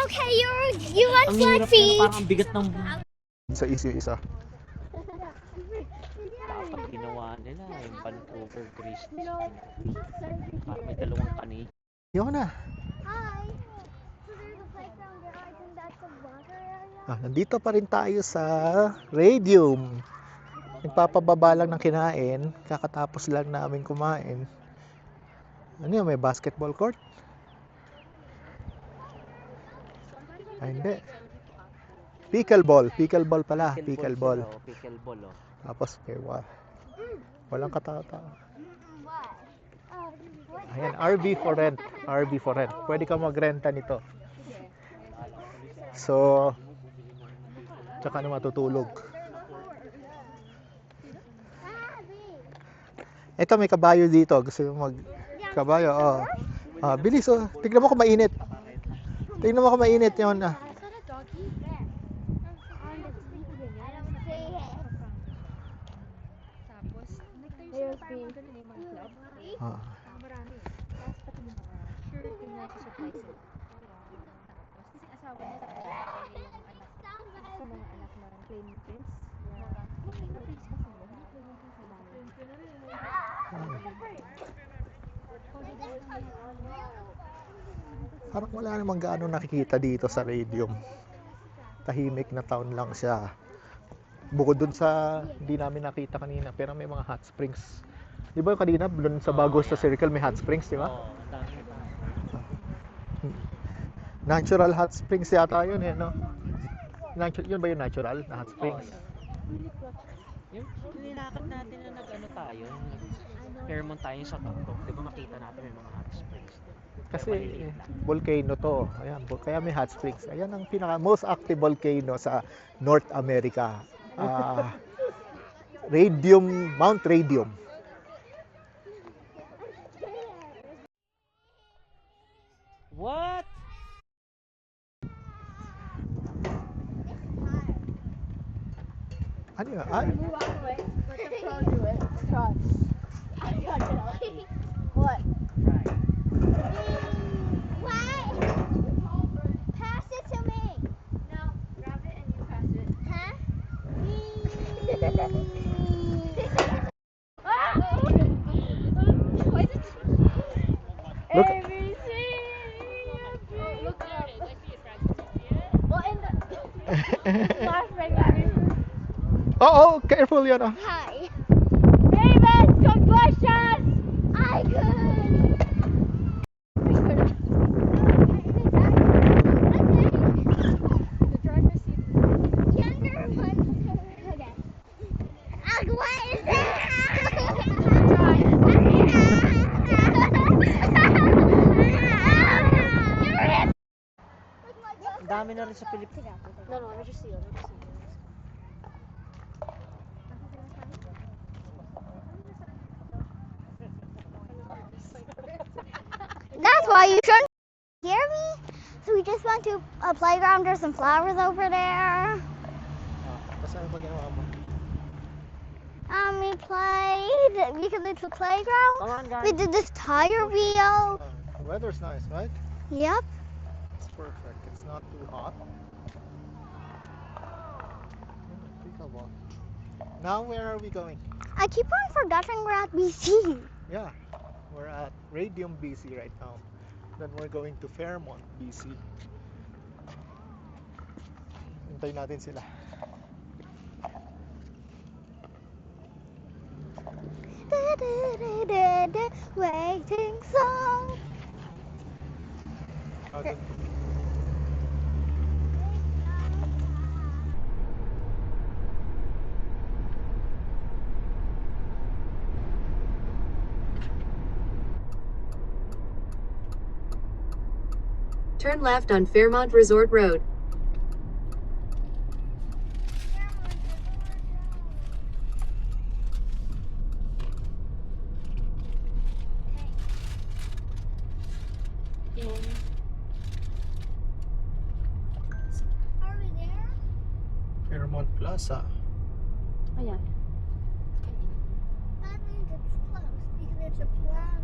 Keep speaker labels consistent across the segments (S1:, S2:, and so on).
S1: okay, you want
S2: Ang
S1: flat
S2: hirap yan,
S1: feet.
S2: parang ang bigat ng
S3: Sa issue isa.
S2: dapat ginawa nila yung Vancouver Grizzlies. Parang may dalawang kani.
S3: Yun na.
S1: Hi. So there's a playground there. I think that's a water area.
S3: Nandito pa rin tayo sa Radium. Nagpapababa lang ng kinain. Kakatapos lang namin kumain. Ano yun, may basketball court? Ay, hindi. Pickleball. Pickleball pala. Pickleball.
S2: Sila, oh, pickleball, oh.
S3: Tapos may walang katata.
S1: What? What?
S3: Ayan, RV for rent. RV for rent. Pwede ka magrenta nito. So, tsaka na matutulog. Ito, may kabayo dito. Gusto mo mag-kabayo? Oh. Ah, bilis, oh. Tignan mo kung mainit. Tignan mo kung mainit yun. Ah. Ah. Parang wala namang gaano nakikita dito sa Radium. Tahimik na town lang siya. Bukod dun sa hindi namin nakita kanina, pero may mga hot springs. Di ba kanina, dun sa bago sa circle may hot springs, di ba?
S2: Oo, ang dami.
S3: Natural hot springs yata yun eh, no? Yun ba yung natural na hot springs?
S2: Yung nilakad natin na nag-ano tayo, Fairmont tayo sa Toktok, di ba makita natin may mga hot springs.
S3: Kasi volcano to. Ayan, kaya may hot springs. Ayan ang pinaka most active volcano sa North America. Radium, Mount Radium.
S2: What?
S3: Ano yun? Ah,
S1: What? What? Pass it to me. No, grab it and you pass it. Huh?
S3: Look.
S1: Look up. Well, in the last ring.
S3: oh, careful yan ah.
S1: Hi. Ravens, come push us! I could! The driver's seat. Younger one. Okay. What is that?
S2: Ang dami na rin sa Pilipinas.
S1: No, let me just see. That's why you shouldn't hear me. So we just went to a playground. There's some flowers over there.
S3: Tapos ano ba ginawa mo?
S1: We played. We can do the playground.
S2: Come on, guys.
S1: We did this tire wheel.
S3: The weather's nice, right?
S1: Yep.
S3: It's perfect. It's not too hot. Pickleball. Now where are we going?
S1: I keep on forgetting we're at BC.
S3: Yeah, we're at Radium, BC right now. Then we're going to Fairmont, BC. Hintayin natin sila.
S1: Waiting song.
S3: Okay.
S4: Turn left on Fairmont Resort Road.
S1: Are we there?
S3: Fairmont Plaza.
S2: Ayan.
S1: That means it's close because it's a plaza.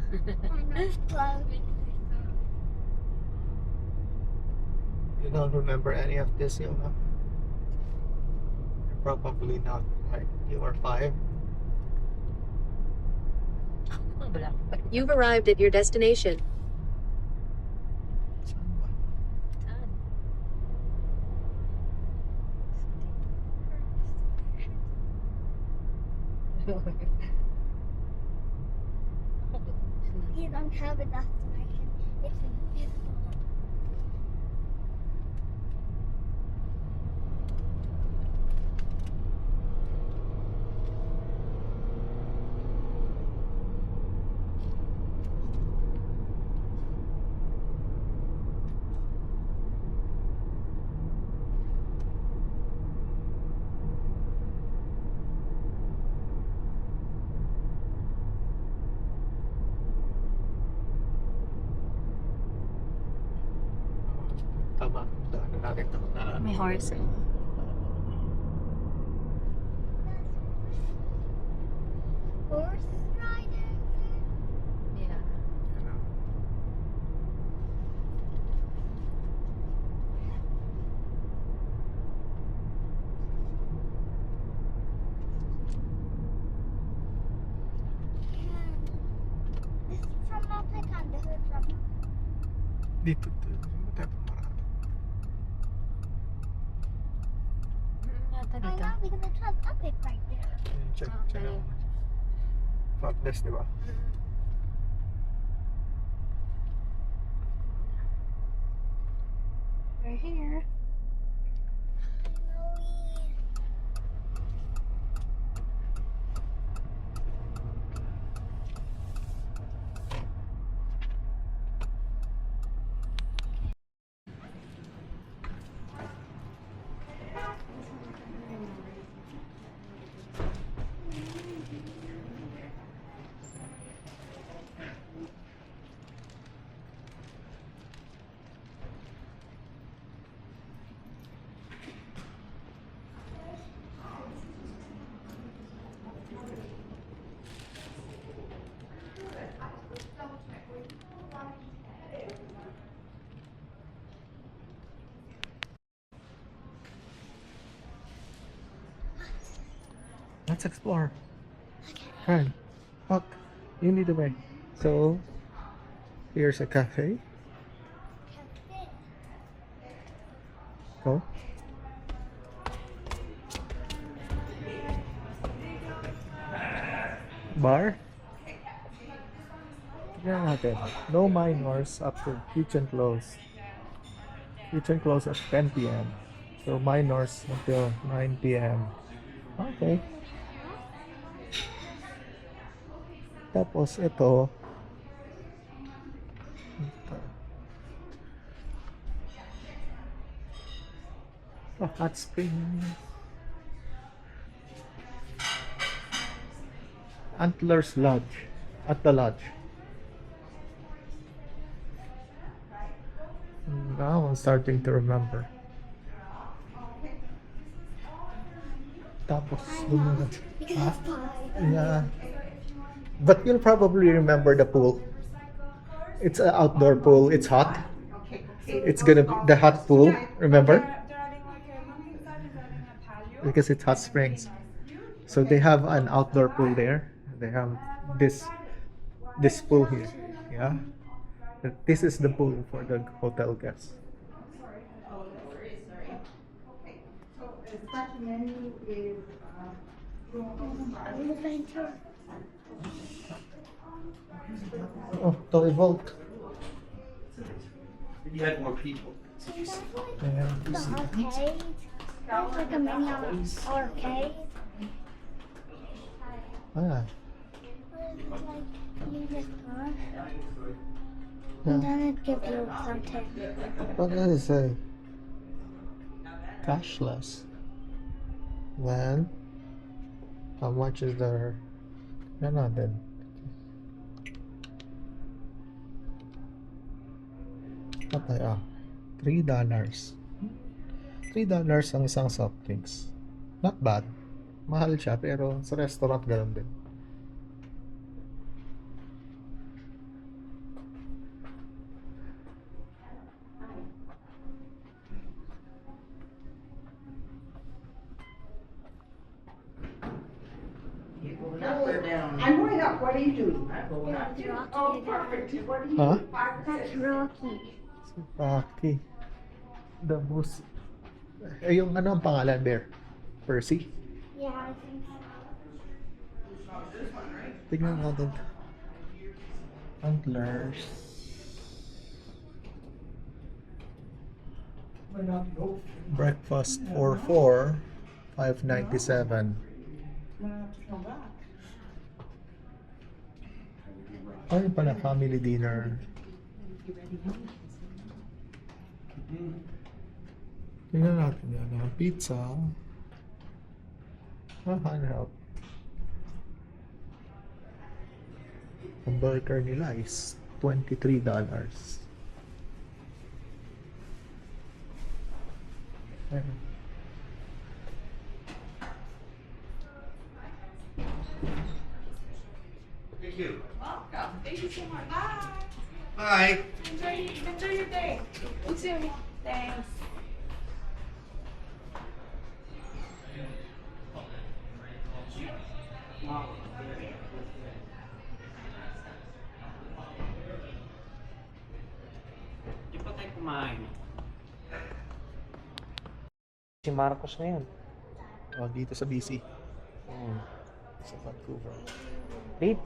S1: I know it's close.
S3: You don't remember any of this, Yona? Probably not, right? You were 5.
S2: Wala.
S4: You've arrived at your destination.
S3: Saan ba?
S2: Saan?
S1: You don't have a destination. It's beautiful.
S3: Tama. Daanan natin ito.
S2: May horse.
S1: Horse riding.
S2: Yeah.
S1: This is from Mount Pecan. This is from.
S3: Dito. Tayo marami.
S2: Yata
S1: I
S2: dito.
S1: know because it has epic right there.
S3: Check.
S2: Okay.
S3: Check. Fatness, di ba?
S2: We're here.
S3: Let's explore. Hi. Walk. You lead the way. So, here's a cafe. Go. Bar. Tignan natin. No minors after kitchen close. Kitchen close at 10 p.m. So minors until 9 p.m. Okay. Tapos ito. Oh, hot spring. Antlers Lodge. At the lodge. Now I'm starting to remember. Tapos,
S1: Because it's pie.
S3: yeah. But you'll probably remember the pool. It's an outdoor pool. It's hot. It's gonna be the hot pool. Remember? Because it's hot springs. So they have an outdoor pool there. They have this pool here. Yeah. This is the pool for the hotel guests. Oh, toy vault.
S5: You had more people.
S3: Yeah.
S1: The arcade. There's like a mini arcade.
S3: Ah.
S1: Like you just push,
S3: Yeah.
S1: and then it gives you something.
S3: What does it say? Cashless. Then, how much is there? No, natin. Patay $3. $3 ang isang soft drinks. Not bad. Mahal siya, pero sa restaurant ganun din.
S5: I'm going up. What are you doing?
S1: Rocky.
S5: Oh, perfect. What are you
S3: Huh?
S5: doing? 5
S1: That's
S5: minutes.
S1: Rocky.
S3: Rocky. The most... Eh, yung ano ang pangalan, Bear? Percy?
S1: Yeah, I think so.
S3: Tignan natin. Antlers. Breakfast for 4, $5.97. Oh, yun pala, family dinner. Tingnan natin yan. Pizza. Handheld. Ang burger nila is $23. Ayun.
S6: Thank you.
S5: Welcome. Thank you so much. Bye.
S6: Bye.
S5: Enjoy your day. You too. Thanks.
S2: Di pa tayo kumain. Si Marcos ngayon.
S3: Oh, dito sa BC.
S2: Hmm.
S3: Sa Vancouver.
S2: Babe,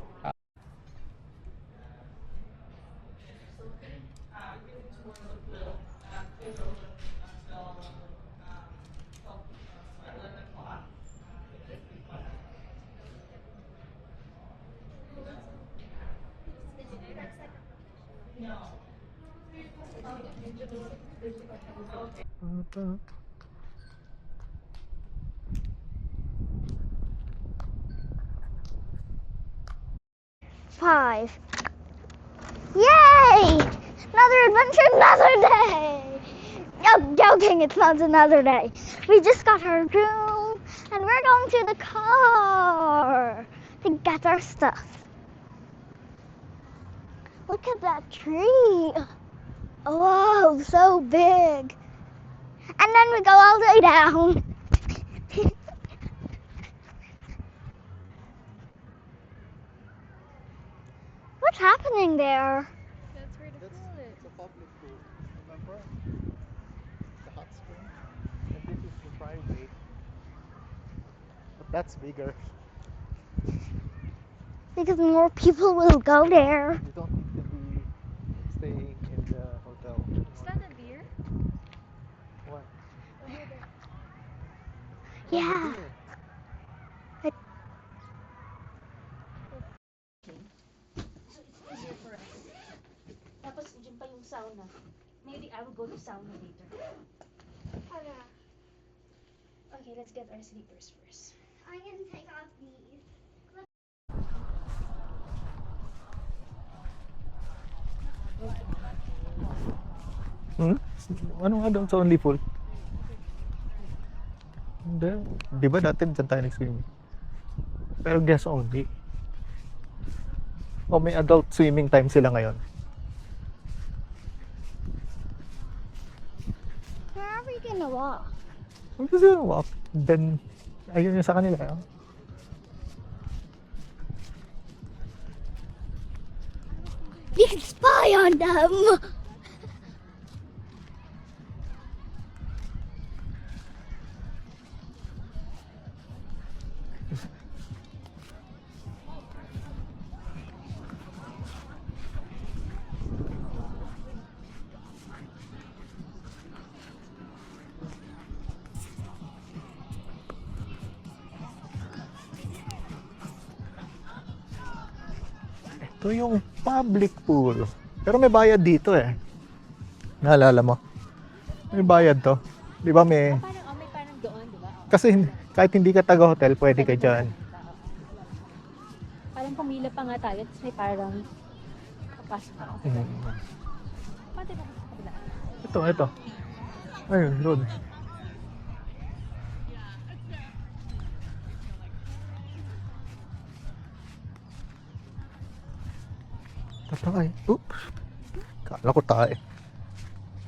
S1: Five. Yay! Another adventure, another day! No, joking, it's not another day. We just got our room and we're going to the car to get our stuff. Look at that tree. Whoa, so big. And then we go all the way down. What's happening there?
S3: It's a public pool. Remember? The hot spring. And this is the private. But that's bigger.
S1: Because more people will go there.
S3: You don't need to be staying in the hotel.
S7: Is that a beer?
S3: What?
S1: Yeah.
S7: Tapos dyan pa yung sauna. Maybe I will go to sauna later. Okay, let's get our sleepers first.
S1: I'm gonna take off these.
S3: Ano nga doon sa Only Pool? Hindi. Di ba dati dyan tayo nag-swimming? Pero guest only. O may adult swimming time sila ngayon.
S1: Where are we gonna walk?
S3: Kung gusto nyo walk, then ayun yung sa kanila. Oh.
S1: We can spy on them.
S3: Ito yung public pool. Pero may bayad dito eh. Naalala mo? May bayad to. Di ba may...
S7: Parang, may parang doon, di ba?
S3: Kasi kahit hindi ka taga-hotel, pwede ka dyan.
S7: Parang pumila pa nga tayo, tapos may parang kapasok ako. Pati ba sa kabila?
S3: Ito. Ayun, doon. Tatay. Oops. Kala ko tayo.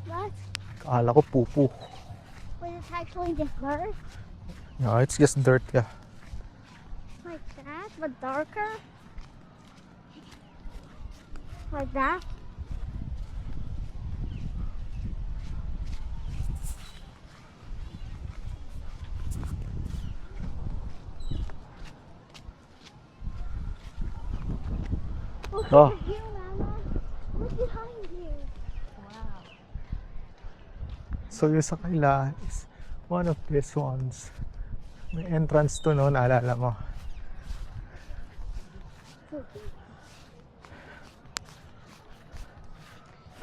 S1: What?
S3: Kala ko pupu.
S1: Was it actually just birds?
S3: No, it's just dirt, yeah.
S1: My Like that, but darker. Like that. Look
S3: Oh.
S1: at you, Mama. Look behind you.
S3: So yung sa kanila is one of these ones. May entrance to no, naalala mo.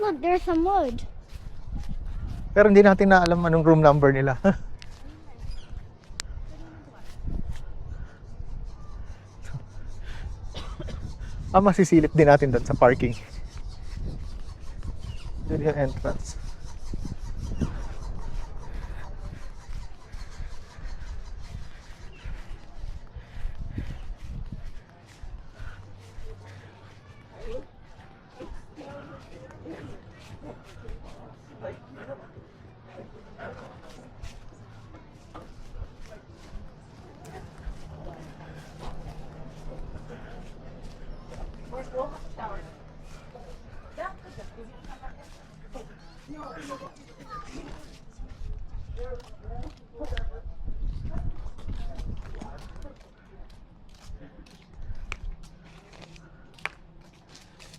S1: Look, there's some wood.
S3: Pero hindi natin na alam anong room number nila. Masisilip din natin doon sa parking. Yun yung entrance.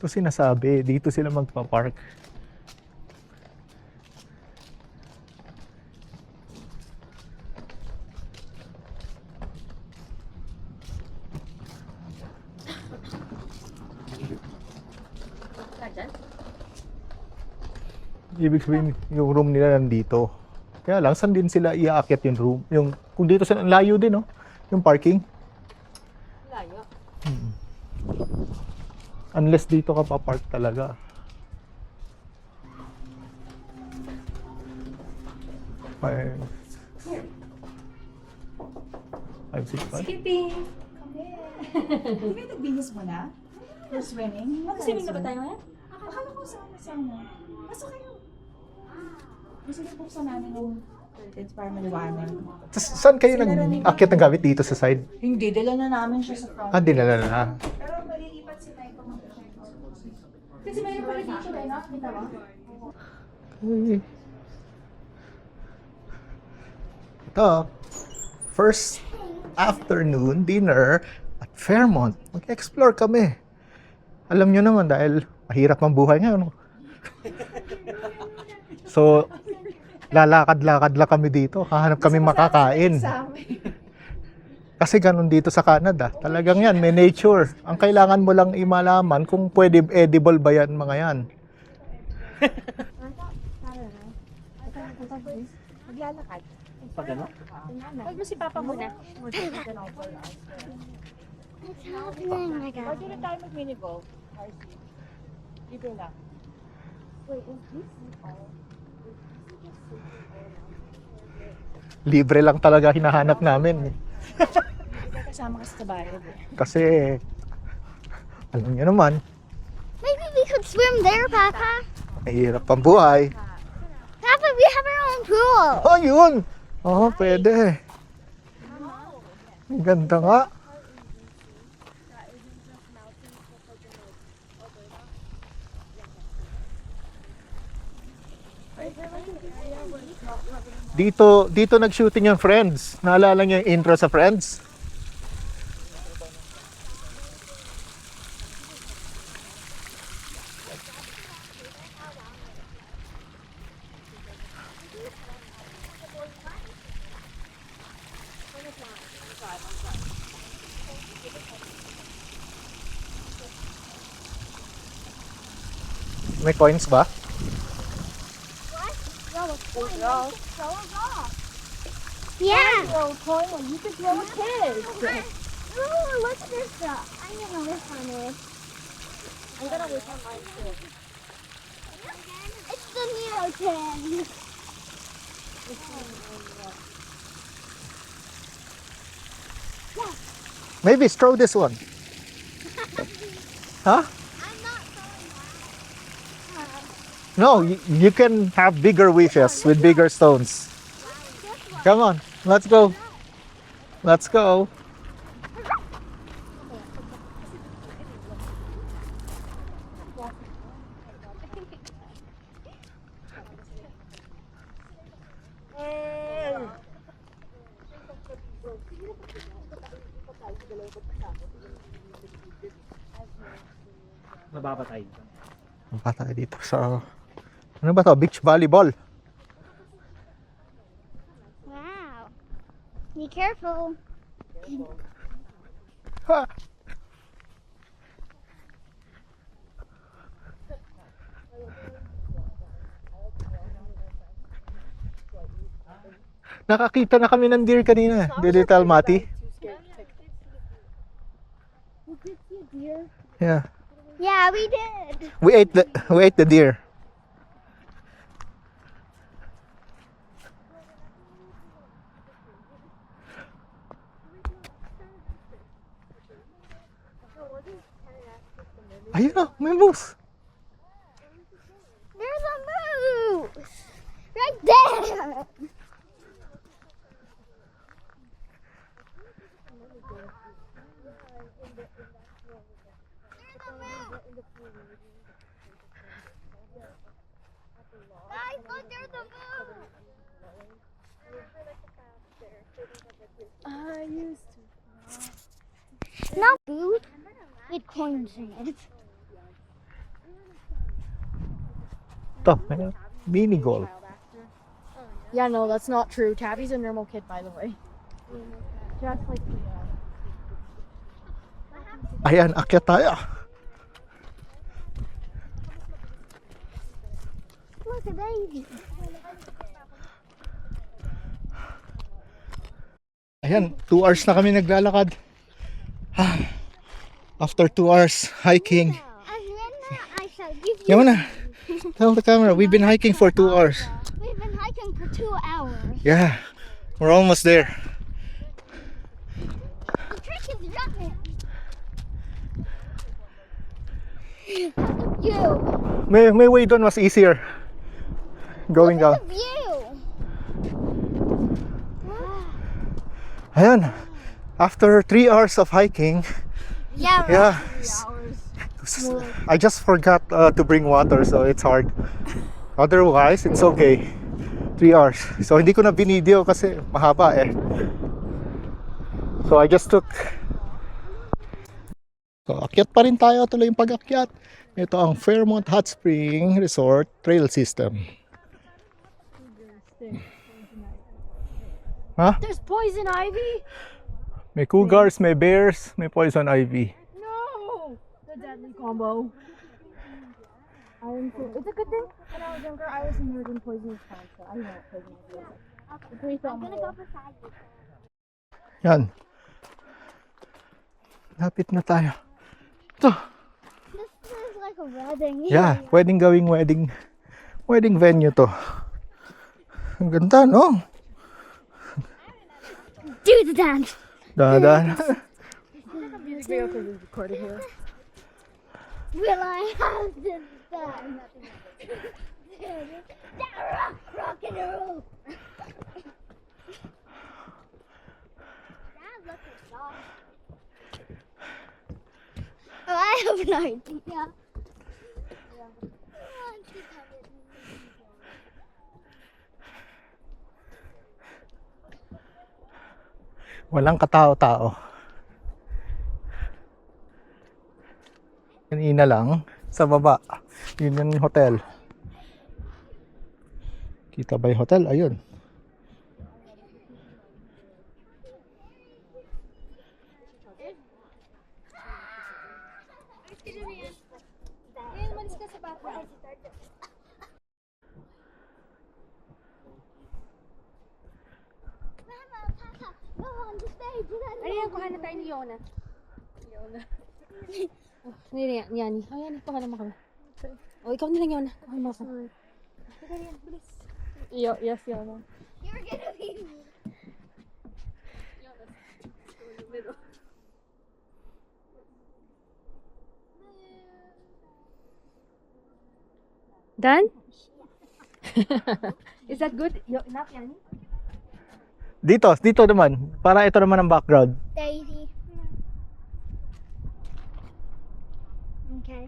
S3: Ito sinasabi, dito sila magpa-park. Ibig sabihin, yung room nila nandito. Kaya lang, saan din sila iaakit yung room? Yung, kung dito sila, layo din, no? Yung parking.
S7: Layo.
S3: Unless dito ka pa-park talaga. Five. 565.
S5: Skipping! Di ba nagbihis mo na? For swimming?
S7: Mag-swimming na ba tayo ngayon?
S5: Akala ko sama-sama. Pasok kayo. Gusto niyo buksan namin yung curtains para maliwanag.
S3: Saan kayo nag-akit ng gamit dito sa side?
S5: Hindi, dala na namin siya sa front.
S3: Dinala na.
S5: Pero malilipat si Taiko mag-check out. Kasi mayroon pala dito tayo na, kita ba?
S3: Ito, first afternoon dinner at Fairmont. Mag-explore kami. Alam nyo naman dahil mahirap ang buhay ngayon. So, lalakad-lakad lang kami dito. Hahanap kami makakain. Kasi ganun dito sa Canada. Talagang yan, may nature. Ang kailangan mo lang imalaman kung pwede edible ba yan mga yan.
S7: Maglalakad.
S2: Pag ano?
S7: Huwag mo si Papa muna.
S1: What's happening? My God.
S7: Pwede na tayo mag-mini-golf. Libre lang.
S3: Libre lang talaga hinahanap namin.
S5: Kasama kasi sa bahay.
S3: Kasi, alam nyo naman,
S1: Maybe we could swim there, Papa.
S3: mahirap ang buhay.
S1: Papa, we have our own pool.
S3: Oh, yun! Oo, pwede. Ang ganda nga. Dito nag-shooting yung Friends. Naalala niyo yung intro sa Friends? May coins ba?
S1: Yeah.
S7: Throw a coin and you can throw a kid.
S1: Ooh, what's this up? I'm gonna wish on it.
S7: I'm gonna wish on mine too.
S1: It's the Neo 10.
S3: Maybe throw this one. Huh?
S1: I'm not throwing that.
S3: No, you can have bigger wishes with bigger stones. Come on, let's go. Let's go.
S2: Mababatayin ka.
S3: Punta tayo dito sa... Ano ba to? Beach volleyball.
S1: Wow. Be careful.
S3: Ha! Nakakita na kami ng deer kanina. Did you tell Mati? Yeah.
S1: Yeah, we did.
S3: We ate the deer. Ayun na, may moose.
S1: There's a moose. Right there. Guys, look, there's a moose.
S5: I used to.
S1: Not food with coins in it.
S3: Ito, mini golf.
S7: Yeah, no, that's not true. Tabby's a normal kid, by the way. Just like
S3: Ayan, akyat tayo.
S1: Look, a baby.
S3: Ayan, 2 hours na kami naglalakad. After 2 hours hiking.
S1: And then I shall give you.
S3: Yaman na. Tell the camera, we've been hiking for 2 hours.
S1: We've been hiking for 2 hours.
S3: Yeah, we're almost there.
S1: The trick is running. You.
S3: May way doon was easier. Going
S1: Look
S3: down.
S1: at the view.
S3: Ayan, after 3 hours of hiking,
S1: Yeah.
S3: yeah, I just forgot to bring water, so it's hard. Otherwise, it's okay. 3 hours. So hindi ko na binideo kasi mahaba eh. So I just took. So akyat pa rin tayo, tuloy yung pag-akyat. Ito ang Fairmont Hot Spring Resort Trail System. Ha?
S7: there's poison ivy.
S3: May cougars, may bears, may poison ivy.
S7: No, the deadly combo. It's a good thing. When I was younger, I was immersed in poisonous plants, so I know what poisonous feels like. It's pretty
S1: I'm gonna go beside you.
S3: Yan. Lapit na tayo. Ito.
S1: This is like a wedding.
S3: Yeah, pwedeng gawing wedding venue to. Ang ganda, no?
S1: Do the dance.
S3: Dahan.
S7: Music video because we recorded here.
S1: Will I have this dance? Rock and roll. Dad, look at that. Oh, I have an idea.
S3: Walang katao-tao. Kanina lang sa baba. Yun yung hotel. Kita ba yung hotel? Ayun.
S1: Go on the stage.
S7: Ano yan? Kuha na tayo ni Yona. Oh, hindi yan. Yan. Oh, yan. Kuha naman kami. Oh, ikaw nilang Yona. Kuha mo ako. Yes, Yona.
S1: You're gonna be.
S7: Done? Is that good? Enough, Yani?
S3: Dito naman. Para ito naman ang background.
S1: Daisy. Okay.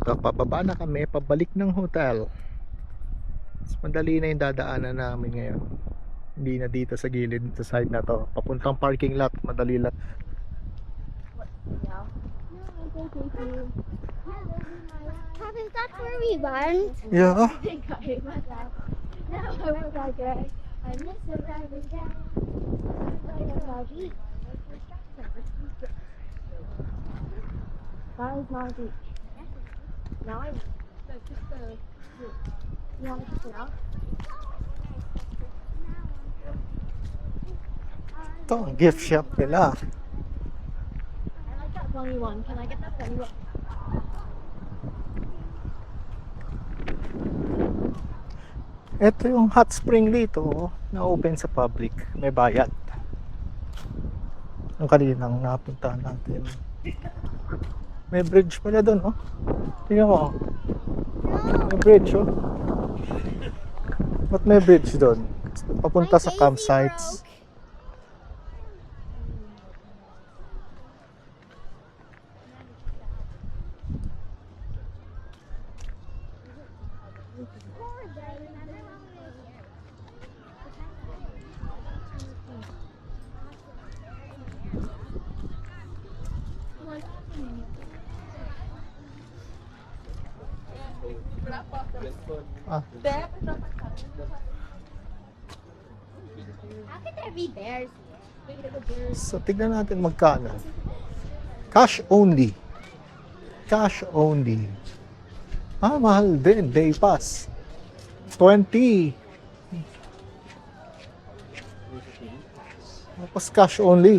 S3: So, pababa na kami, pabalik ng hotel. Mas madali na yung dadaanan namin ngayon. Hindi na dito sa gilid, sa side na to. Papuntang parking lot, madali lang.
S1: Papa, is that where we went?
S3: Yeah.
S1: I think I went out. No, I was like, I miss it every day. That is not a beach. Now I that's just the you want to check it out?
S3: Ito, ang gift shop nila.
S7: I like that bunny one. Can I get that bunny one?
S3: Ito yung hot spring dito, oh, na open sa public. May bayad. Ang kaninang napuntahan natin. May bridge pala doon, oh. Tingnan mo, oh. May bridge, oh. Ba't may bridge doon? Papunta sa campsites. Ah,
S1: How could there be bears?
S3: so tignan natin magkano. Cash only. Cash only. Ah, mahal din. Day pass. 20. Tapos cash only.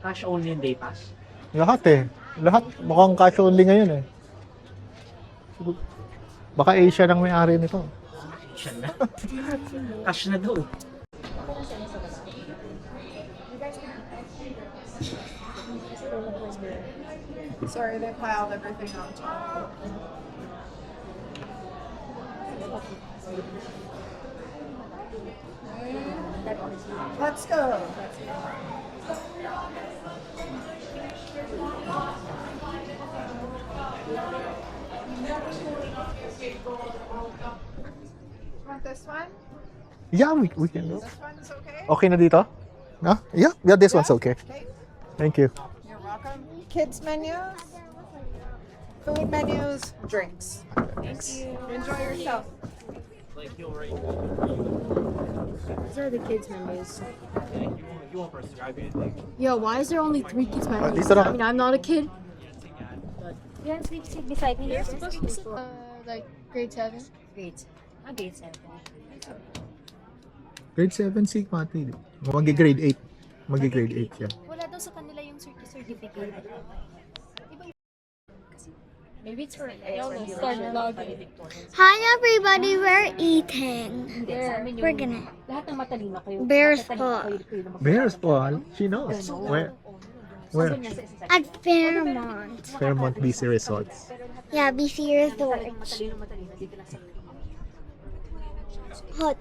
S2: Cash only yung day pass.
S3: Lahat eh. Lahat. Mukhang cash only ngayon eh. Baka Asia lang may-ari nito.
S2: Siya na. Cash na daw.
S5: Sorry, they piled everything on top. Let's go. Want this one?
S3: Yeah, we can go.
S5: This one is okay?
S3: Okay na dito? No? Yeah, this one's okay.
S5: Okay.
S3: Thank you.
S5: You're welcome. Kids menus, food menus, drinks.
S3: Thanks.
S5: Enjoy yourself.
S7: These are the kids' menus.
S2: You won't prescribe anything?
S7: Yo, why is there only 3 kids' menus?
S3: these are
S7: I mean, I'm not a kid.
S8: You want to sit beside me? You're supposed to sit.
S7: Like grade 7.
S8: Grade. Grade 7.
S3: Grade 7 si Mati. Magi-grade 8. Magi-grade 8 siya.
S8: Wala daw sa kanila yung certificate. Maybe it's for
S1: Hi everybody, we're eating. We're gonna.
S8: Lahat ng matalino kayo.
S1: Bears
S8: Matalino
S1: po.
S8: kayo, kayo na
S3: Bears Paul. She knows. Where? Where?
S1: At Fairmont.
S3: Fairmont BC Resorts.
S1: Yeah, BC Resort.
S8: matalino dito lang sa
S1: Hot.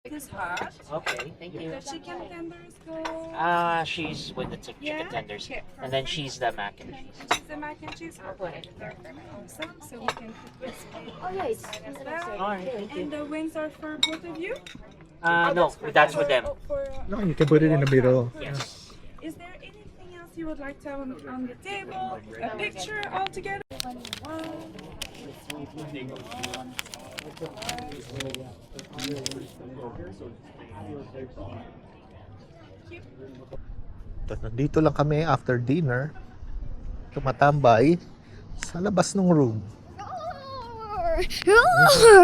S2: Okay, thank you.
S5: Chicken tenders go.
S2: She's with the chicken tenders. And then she's the mac and cheese.
S5: The mac and cheese. Awesome. So we can put this.
S8: Oh yeah, it's
S2: Alright, thank you.
S5: And the wings are for both of you?
S2: No, that's for them.
S3: No, you can put it in the middle.
S2: Yes.
S5: Is there anything else you would like to have on the table? A picture all together?
S3: Nandito lang kami after dinner. Tumatambay sa labas ng room.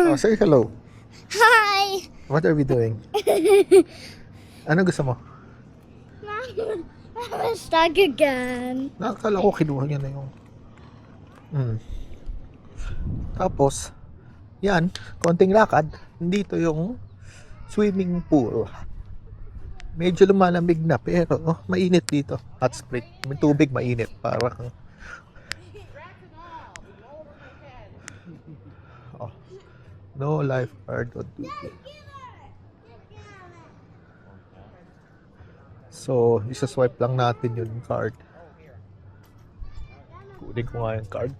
S3: Oh, say hello.
S1: Hi.
S3: What are we doing? Ano gusto mo?
S1: I'm stuck again.
S3: Nakakala ko kinuha niya na yung... Tapos, yan, konting lakad. Dito yung swimming pool. Medyo lumalamig na pero mainit dito. Hot spring. May tubig mainit. Parang... Oh, no lifeguard on duty. So, isa-swipe lang natin yung card. Kunin ko nga yung card.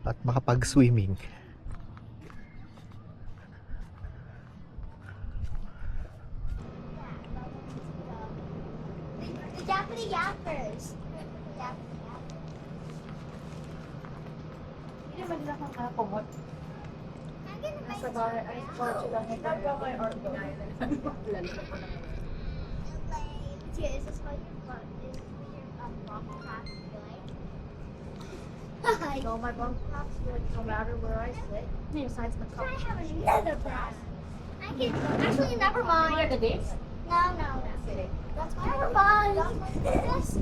S3: At makapag-swimming.
S1: The Japanese yappers.
S5: Hindi naman nila kakakumot. Nasa bahay, ay, kotse lang ito. Nagpapay or
S1: Is this what your bump pass like?
S5: No, my bump pops like no matter where I sit, besides the
S1: I
S5: couch.
S1: have another pass. I can actually never mind.
S5: the dates?
S1: No, no, no.
S5: That's
S1: Never mind. This.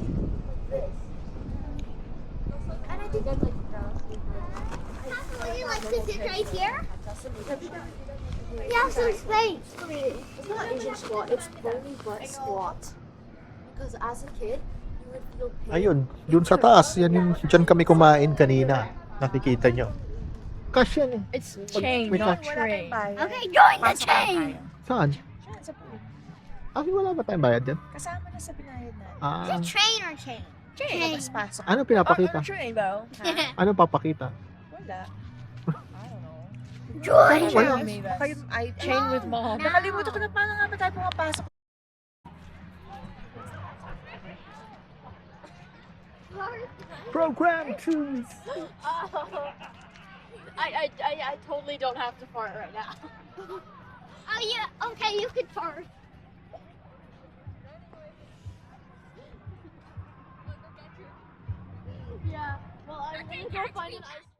S5: And I think I'd like
S1: Would you like to sit right here? You have some space.
S8: It's not Asian squat, it's bony butt squat. Because as a kid, you would feel pain.
S3: Ayun, dun sa taas. Yan yung, dyan kami kumain kanina. Nakikita nyo. Cash yan eh.
S7: It's
S3: chain,
S7: chain,
S3: not
S7: not train.
S1: Okay, join the chain.
S3: Saan?
S5: sa pool.
S3: Wala ba tayong bayad dyan?
S5: Kasama na sa binayad na.
S1: Is it train or chain?
S5: Chain. Labas pasok.
S3: Ano pinapakita?
S5: train though.
S3: Ano papakita?
S5: Wala. I don't know.
S1: Join.
S3: Wala.
S5: Baka yung
S7: Chain with mom.
S5: Nakalimutan ko na paano nga ba tayo pumapasok.
S3: Program 2!
S7: I totally don't have to fart right now.
S1: Oh yeah. Okay, you could fart.
S7: Yeah. Well, I'm gonna go find an ice.